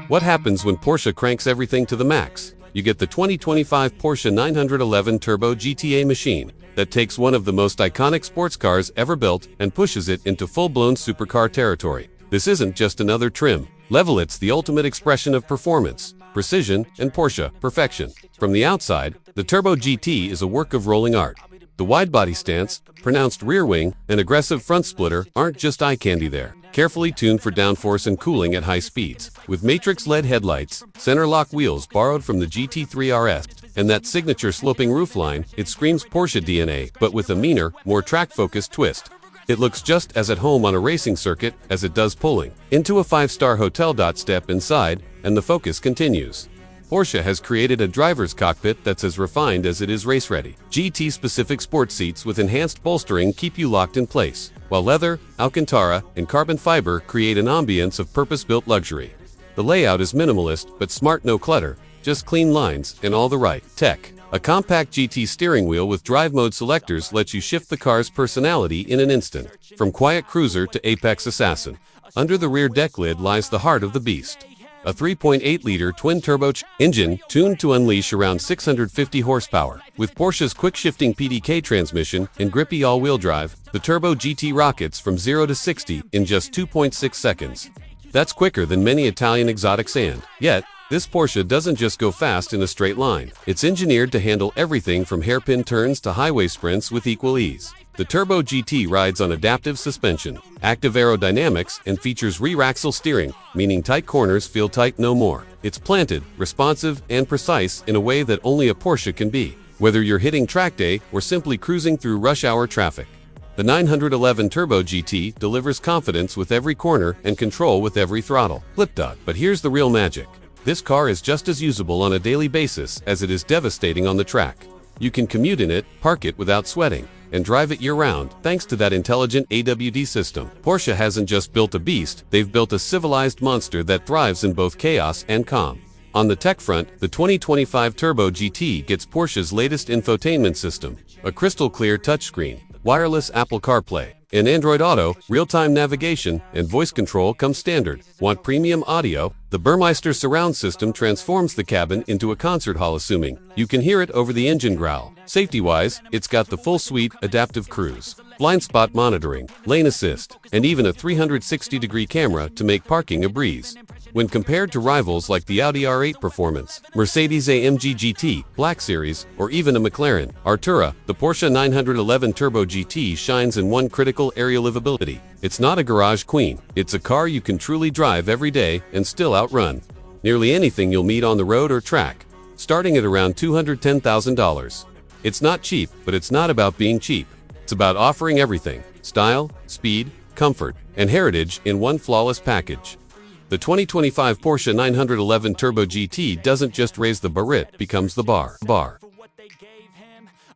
What happens when Porsche cranks everything to the max? You get the 2025 Porsche 911 Turbo GTA machine that takes one of the most iconic sports cars ever built and pushes it into full-blown supercar territory. This isn't just another trim level, it's the ultimate expression of performance, precision, and Porsche perfection. From the outside, the Turbo GT is a work of rolling art. The wide-body stance, pronounced rear wing, and aggressive front splitter aren't just eye candy there. Carefully tuned for downforce and cooling at high speeds. With matrix LED headlights, center lock wheels borrowed from the GT3 RS, and that signature sloping roofline, it screams Porsche DNA, but with a meaner, more track-focused twist. It looks just as at home on a racing circuit as it does pulling into a 5-star hotel. Step inside, and the focus continues. Porsche has created a driver's cockpit that's as refined as it is race-ready. GT-specific sports seats with enhanced bolstering keep you locked in place, while leather, Alcantara, and carbon fiber create an ambience of purpose-built luxury. The layout is minimalist but smart, no clutter, just clean lines and all the right tech. A compact GT steering wheel with drive mode selectors lets you shift the car's personality in an instant, from quiet cruiser to apex assassin. Under the rear deck lid lies the heart of the beast. A 3.8-liter twin-turbo engine tuned to unleash around 650 horsepower. With Porsche's quick-shifting PDK transmission and grippy all-wheel drive, the Turbo GT rockets from 0 to 60 in just 2.6 seconds. That's quicker than many Italian exotics, and yet, this Porsche doesn't just go fast in a straight line. It's engineered to handle everything from hairpin turns to highway sprints with equal ease. The Turbo GT rides on adaptive suspension, active aerodynamics, and features rear axle steering, meaning tight corners feel tight no more. It's planted, responsive, and precise in a way that only a Porsche can be, whether you're hitting track day or simply cruising through rush hour traffic. The 911 Turbo GT delivers confidence with every corner and control with every throttle. But here's the real magic. This car is just as usable on a daily basis as it is devastating on the track. You can commute in it, park it without sweating, and drive it year-round thanks to that intelligent AWD system. Porsche hasn't just built a beast, they've built a civilized monster that thrives in both chaos and calm. On the tech front, the 2025 Turbo GT gets Porsche's latest infotainment system, a crystal-clear touchscreen, wireless Apple CarPlay, and Android Auto, real-time navigation, and voice control come standard. Want premium audio? The Burmeister surround system transforms the cabin into a concert hall, assuming you can hear it over the engine growl. Safety-wise, it's got the full suite: adaptive cruise, blind spot monitoring, lane assist, and even a 360-degree camera to make parking a breeze. When compared to rivals like the Audi R8 Performance, Mercedes-AMG GT, Black Series, or even a McLaren Artura, the Porsche 911 Turbo GT shines in one critical area: livability. It's not a garage queen, it's a car you can truly drive every day and still outrun nearly anything you'll meet on the road or track, starting at around $210,000. It's not cheap, but it's not about being cheap. It's about offering everything: style, speed, comfort, and heritage in one flawless package. The 2025 Porsche 911 Turbo GT doesn't just raise the bar, it becomes the bar.